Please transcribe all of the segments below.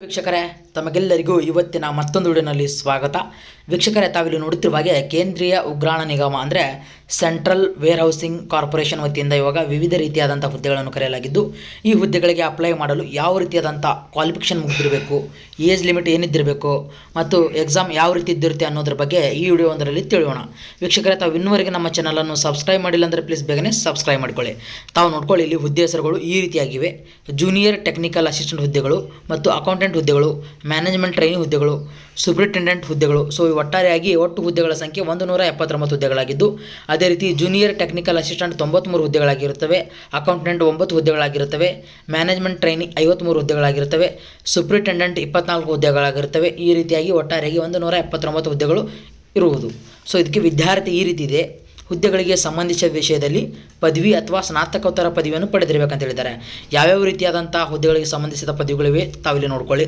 ವೀಕ್ಷಕರೇ, ತಮಗೆಲ್ಲರಿಗೂ ಇವತ್ತಿನ ಮತ್ತೊಂದು ವಿಡಿಯೋನಲ್ಲಿ ಸ್ವಾಗತ. ವೀಕ್ಷಕರೇ, ತಾವಿಲ್ಲಿ ನೋಡುತ್ತಿರುವ ಹಾಗೆ ಕೇಂದ್ರೀಯ ಉಗ್ರಾಣ ನಿಗಮ ಅಂದರೆ ಸೆಂಟ್ರಲ್ ವೇರ್ ಹೌಸಿಂಗ್ ಕಾರ್ಪೊರೇಷನ್ ವತಿಯಿಂದ ಇವಾಗ ವಿವಿಧ ರೀತಿಯಾದಂಥ ಹುದ್ದೆಗಳನ್ನು ಕರೆಯಲಾಗಿದ್ದು, ಈ ಹುದ್ದೆಗಳಿಗೆ ಅಪ್ಲೈ ಮಾಡಲು ಯಾವ ರೀತಿಯಾದಂಥ ಕ್ವಾಲಿಫಿಕೇಷನ್ ಮುಗಿದಿರಬೇಕು, ಏಜ್ ಲಿಮಿಟ್ ಏನಿದ್ದಿರಬೇಕು ಮತ್ತು ಎಕ್ಸಾಮ್ ಯಾವ ರೀತಿ ಇದ್ದಿರುತ್ತೆ ಅನ್ನೋದ್ರ ಬಗ್ಗೆ ಈ ವಿಡಿಯೋ ಒಂದರಲ್ಲಿ ತಿಳಿಯೋಣ. ವೀಕ್ಷಕರೇ, ತಾವು ಇನ್ನೂವರೆಗೆ ನಮ್ಮ ಚಾನಲನ್ನು ಸಬ್ಸ್ಕ್ರೈಬ್ ಮಾಡಿಲ್ಲ ಅಂದರೆ ಪ್ಲೀಸ್ ಬೇಗನೆ ಸಬ್ಸ್ಕ್ರೈಬ್ ಮಾಡಿಕೊಳ್ಳಿ. ತಾವು ನೋಡ್ಕೊಳ್ಳಿ, ಇಲ್ಲಿ ಹುದ್ದೆ ಹೆಸರುಗಳು ಈ ರೀತಿಯಾಗಿವೆ: ಜೂನಿಯರ್ ಟೆಕ್ನಿಕಲ್ ಅಸಿಸ್ಟೆಂಟ್ ಹುದ್ದೆಗಳು ಮತ್ತು ಅಕೌಂಟೆಂಟ್ ಹುದ್ದೆಗಳು, ಮ್ಯಾನೇಜ್ಮೆಂಟ್ ಟ್ರೈನಿಂಗ್ ಹುದ್ದೆಗಳು, ಸೂಪರಿಂಟೆಂಡೆಂಟ್ ಹುದ್ದೆಗಳು. ಸೊ ಒಟ್ಟಾರೆಯಾಗಿ ಒಟ್ಟು ಹುದ್ದೆಗಳ ಸಂಖ್ಯೆ 179 ಹುದ್ದೆಗಳಾಗಿದ್ದು, ಅದೇ ರೀತಿ ಜೂನಿಯರ್ ಟೆಕ್ನಿಕಲ್ ಅಸಿಸ್ಟೆಂಟ್ 93 ಹುದ್ದೆಗಳಾಗಿರುತ್ತವೆ, ಅಕೌಂಟೆಂಟ್ 9 ಹುದ್ದೆಗಳಾಗಿರುತ್ತವೆ, ಮ್ಯಾನೇಜ್ಮೆಂಟ್ ಟ್ರೈನಿಂಗ್ 53 ಹುದ್ದೆಗಳಾಗಿರುತ್ತವೆ, ಸೂಪರಿಂಟೆಂಡೆಂಟ್ 24 ಹುದ್ದೆಗಳಾಗಿರುತ್ತವೆ. ಈ ರೀತಿಯಾಗಿ ಒಟ್ಟಾರೆಯಾಗಿ 179 ಹುದ್ದೆಗಳು ಇರುವುದು. ಸೊ ಇದಕ್ಕೆ ವಿದ್ಯಾರ್ಥಿ ಈ ರೀತಿ ಇದೆ: ಹುದ್ದೆಗಳಿಗೆ ಸಂಬಂಧಿಸಿದ ವಿಷಯದಲ್ಲಿ ಪದವಿ ಅಥವಾ ಸ್ನಾತಕೋತ್ತರ ಪದವಿಯನ್ನು ಪಡೆದಿರಬೇಕಂತ ಹೇಳಿದ್ದಾರೆ. ಯಾವ್ಯಾವ ರೀತಿಯಾದಂಥ ಹುದ್ದೆಗಳಿಗೆ ಸಂಬಂಧಿಸಿದ ಪದವಿಗಳಿವೆ ತಾವಿಲ್ಲಿ ನೋಡ್ಕೊಳ್ಳಿ: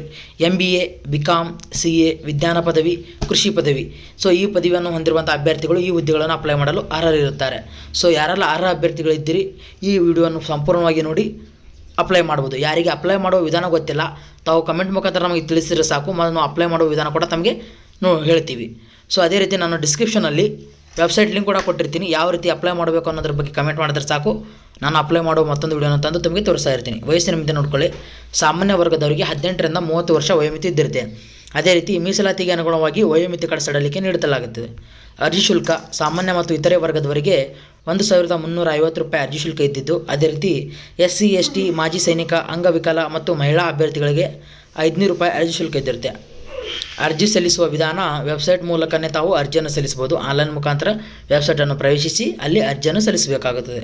MBA, BCom, CA, ವಿಜ್ಞಾನ ಪದವಿ, ಕೃಷಿ ಪದವಿ. ಸೊ ಈ ಪದವಿಯನ್ನು ಹೊಂದಿರುವಂಥ ಅಭ್ಯರ್ಥಿಗಳು ಈ ಹುದ್ದೆಗಳನ್ನು ಅಪ್ಲೈ ಮಾಡಲು ಅರ್ಹರಿರುತ್ತಾರೆ. ಸೊ ಯಾರೆಲ್ಲ ಅರ್ಹ ಅಭ್ಯರ್ಥಿಗಳಿದ್ದೀರಿ, ಈ ವಿಡಿಯೋವನ್ನು ಸಂಪೂರ್ಣವಾಗಿ ನೋಡಿ ಅಪ್ಲೈ ಮಾಡ್ಬೋದು. ಯಾರಿಗೆ ಅಪ್ಲೈ ಮಾಡುವ ವಿಧಾನ ಗೊತ್ತಿಲ್ಲ, ತಾವು ಕಮೆಂಟ್ ಮುಖಾಂತರ ನಮಗೆ ತಿಳಿಸಿದ್ರೆ ಸಾಕು, ನಾವು ಅಪ್ಲೈ ಮಾಡುವ ವಿಧಾನ ಕೂಡ ತಮಗೆ ಹೇಳ್ತೀವಿ. ಸೊ ಅದೇ ರೀತಿ ನಾನು ಡಿಸ್ಕ್ರಿಪ್ಷನಲ್ಲಿ ವೆಬ್ಸೈಟ್ ಲಿಂಕ್ ಕೂಡ ಕೊಟ್ಟಿರ್ತೀನಿ. ಯಾವ ರೀತಿ ಅಪ್ಲೈ ಮಾಡಬೇಕು ಅನ್ನೋದ್ರ ಬಗ್ಗೆ ಕಮೆಂಟ್ ಮಾಡಿದ್ರೆ ಸಾಕು, ನಾನು ಅಪ್ಲೈ ಮಾಡೋ ಮತ್ತೊಂದು ವಿಡಿಯೋನ ತಂದು ತಮಗೆ ತೋರಿಸ್ತಾ ಇರ್ತೀನಿ. ವಯಸ್ಸಿನ ಮಿತಿ ನೋಡ್ಕೊಳ್ಳಿ: ಸಾಮಾನ್ಯ ವರ್ಗದವರಿಗೆ 18 ರಿಂದ 30 ವರ್ಷ ವಯೋಮಿತಿ ಇದ್ದಿರುತ್ತೆ. ಅದೇ ರೀತಿ ಮೀಸಲಾತಿಗೆ ಅನುಗುಣವಾಗಿ ವಯೋಮಿತಿ ಸಡಲಿಕೆ ನೀಡಲಾಗುತ್ತದೆ. ಅರ್ಜಿ ಶುಲ್ಕ: ಸಾಮಾನ್ಯ ಮತ್ತು ಇತರೆ ವರ್ಗದವರಿಗೆ 1350 ರೂಪಾಯಿ ಅರ್ಜಿ ಶುಲ್ಕ ಇದ್ದಿದ್ದು, ಅದೇ ರೀತಿ SC, ST, ಮಾಜಿ ಸೈನಿಕ, ಅಂಗವಿಕಲ ಮತ್ತು ಮಹಿಳಾ ಅಭ್ಯರ್ಥಿಗಳಿಗೆ 500 ರೂಪಾಯಿ ಅರ್ಜಿ ಶುಲ್ಕ ಇದ್ದಿರುತ್ತೆ. ಅರ್ಜಿ ಸಲ್ಲಿಸುವ ವಿಧಾನ: ವೆಬ್ಸೈಟ್ ಮೂಲಕನೇ ತಾವು ಅರ್ಜಿಯನ್ನು ಸಲ್ಲಿಸಬಹುದು. ಆನ್ಲೈನ್ ಮುಖಾಂತರ ವೆಬ್ಸೈಟನ್ನು ಪ್ರವೇಶಿಸಿ ಅಲ್ಲಿ ಅರ್ಜಿಯನ್ನು ಸಲ್ಲಿಸಬೇಕಾಗುತ್ತದೆ.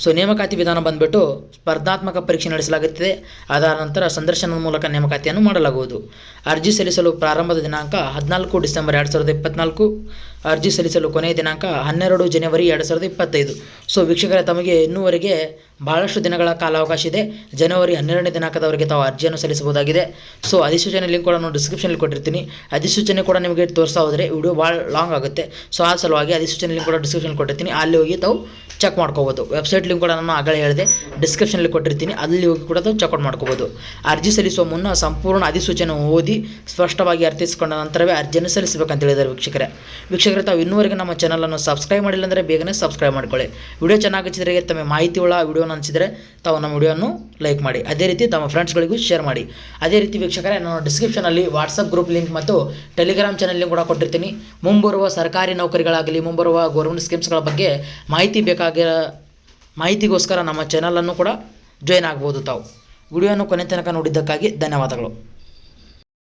ಸೊ ನೇಮಕಾತಿ ವಿಧಾನ ಬಂದುಬಿಟ್ಟು ಸ್ಪರ್ಧಾತ್ಮಕ ಪರೀಕ್ಷೆ ನಡೆಸಲಾಗುತ್ತದೆ. ಅದಾದ ನಂತರ ಸಂದರ್ಶನದ ಮೂಲಕ ನೇಮಕಾತಿಯನ್ನು ಮಾಡಲಾಗುವುದು. ಅರ್ಜಿ ಸಲ್ಲಿಸಲು ಪ್ರಾರಂಭದ ದಿನಾಂಕ 14 ಡಿಸೆಂಬರ್ 2024. ಅರ್ಜಿ ಸಲ್ಲಿಸಲು ಕೊನೆಯ ದಿನಾಂಕ 12 ಜನವರಿ 2025. ಸೊ ವೀಕ್ಷಕರೇ, ತಮಗೆ ಇನ್ನೂವರೆಗೆ ಭಾಳಷ್ಟು ದಿನಗಳ ಕಾಲಾವಕಾಶ ಇದೆ. ಜನವರಿ 12ನೇ ದಿನಾಂಕದವರೆಗೆ ತಾವು ಅರ್ಜಿಯನ್ನು ಸಲ್ಲಿಸಬಹುದಾಗಿದೆ. ಸೊ ಅಧಿಸೂಚನೆ ಲಿಂಕ್ ಕೂಡ ನಾನು ಡಿಸ್ಕ್ರಿಪ್ಷನಲ್ಲಿ ಕೊಟ್ಟಿರ್ತೀನಿ. ಅಧಿಸೂಚನೆ ಕೂಡ ನಿಮಗೆ ತೋರಿಸ್ತಾ ಹೋದರೆ ವಿಡಿಯೋ ಭಾಳ ಲಾಂಗ್ ಆಗುತ್ತೆ. ಸೊ ಆ ಸಲುವಾಗಿ ಅಧಿಸೂಚನೆ ಲಿಂಕ್ ಕೂಡ ಡಿಸ್ಕ್ರಿಪ್ಷನಲ್ಲಿ ಕೊಟ್ಟಿರ್ತೀನಿ, ಅಲ್ಲಿ ಹೋಗಿ ತಾವು ಚೆಕ್ ಮಾಡ್ಕೋಬೋದು. ವೆಬ್ಸೈಟ್ ಲಿಂಕ್ ಕೂಡ ನಾನು ಆಗಲೇ ಹೇಳಿದೆ, ಡಿಸ್ಕ್ರಿಪ್ಷನಲ್ಲಿ ಕೊಟ್ಟಿರ್ತೀನಿ, ಅಲ್ಲಿ ಹೋಗಿ ಕೂಡ ತಾವು ಚೆಕ್ಔಟ್ ಮಾಡ್ಕೋಬೋದು. ಅರ್ಜಿ ಸಲ್ಲಿಸುವ ಮುನ್ನ ಸಂಪೂರ್ಣ ಅಧಿಸೂಚನೆ ಓದಿ ಸ್ಪಷ್ಟವಾಗಿ ಅರ್ಥೈಸಿಕೊಂಡ ನಂತರವೇ ಅರ್ಜಿಯನ್ನು ಸಲ್ಲಿಸಬೇಕಂತ ಹೇಳಿದ್ದಾರೆ. ವೀಕ್ಷಕರೇ, ತಾವು ಇನ್ನೂವರೆಗೆ ನಮ್ಮ ಚಾನಲನ್ನು ಸಬ್ಸ್ಕ್ರೈಬ್ ಮಾಡಿಲ್ಲ ಅಂದರೆ ಬೇಗನೆ ಸಬ್ಸ್ಕ್ರೈಬ್ ಮಾಡ್ಕೊಳ್ಳಿ. ವಿಡಿಯೋ ಚೆನ್ನಾಗಿದ್ದರೆ, ತಮ್ಮ ಮಾಹಿತಿ ಉಳ್ಳ ವಿಡಿಯೋನ ಅನಿಸಿದರೆ ತಾವು ನಮ್ಮ ವಿಡಿಯೋವನ್ನು ಲೈಕ್ ಮಾಡಿ. ಅದೇ ರೀತಿ ತಮ್ಮ ಫ್ರೆಂಡ್ಸ್ಗಳಿಗೂ ಶೇರ್ ಮಾಡಿ. ಅದೇ ರೀತಿ ವೀಕ್ಷಕರೇ, ನಾನು ಡಿಸ್ಕ್ರಿಪ್ಷನಲ್ಲಿ ವಾಟ್ಸಪ್ ಗ್ರೂಪ್ ಲಿಂಕ್ ಮತ್ತು ಟೆಲಿಗ್ರಾಮ್ ಚಾನಲ್ ಲಿಂಕ್ ಕೂಡ ಕೊಟ್ಟಿರ್ತೀನಿ. ಮುಂಬರುವ ಸರ್ಕಾರಿ ನೌಕರಿಗಳಾಗಲಿ, ಮುಂಬರುವ ಗೌರ್ಮೆಂಟ್ ಸ್ಕೀಮ್ಸ್ಗಳ ಬಗ್ಗೆ ಮಾಹಿತಿಗೋಸ್ಕರ ನಮ್ಮ ಚಾನಲನ್ನು ಕೂಡ ಜಾಯ್ನ್ ಆಗ್ಬೋದು. ತಾವು ವಿಡಿಯೋವನ್ನು ಕೊನೆ ತನಕ ನೋಡಿದ್ದಕ್ಕಾಗಿ ಧನ್ಯವಾದಗಳು.